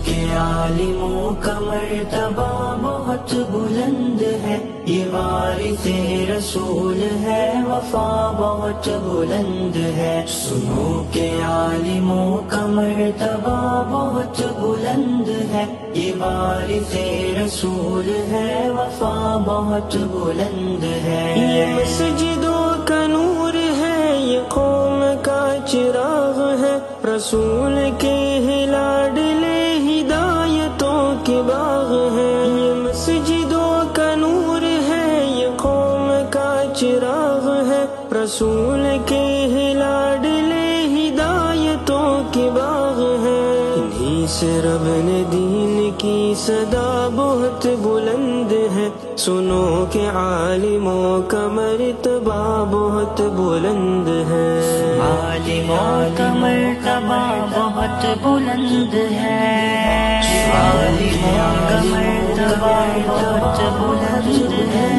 کے عالموں کا مرتبہ بہت بلند ہے، یہ وارث رسول ہے، وفا بہت بلند ہے۔ سنو کہ عالموں کا مرتبہ بہت بلند ہے، یہ وارث رسول ہے، وفا بہت بلند ہے۔ یہ مسجدوں کا نور ہے، یہ قوم کا چراغ ہے، رسول کے لاڈلے ہدایتوں کے باغ ہے۔ یہ مسجدوں کا نور ہے، یہ قوم کا چراغ ہے، رسول کے لاڈلے ہدایتوں کے باغ ہے۔ انہی سے رب نے دین کی صدا بہت بلند ہے، سنو کہ عالموں کا مرتبہ بہت بلند ہے۔ عالموں کا مرتبہ بہت بلند ہے، عالموں کا مرتبہ بہت بلند ہے۔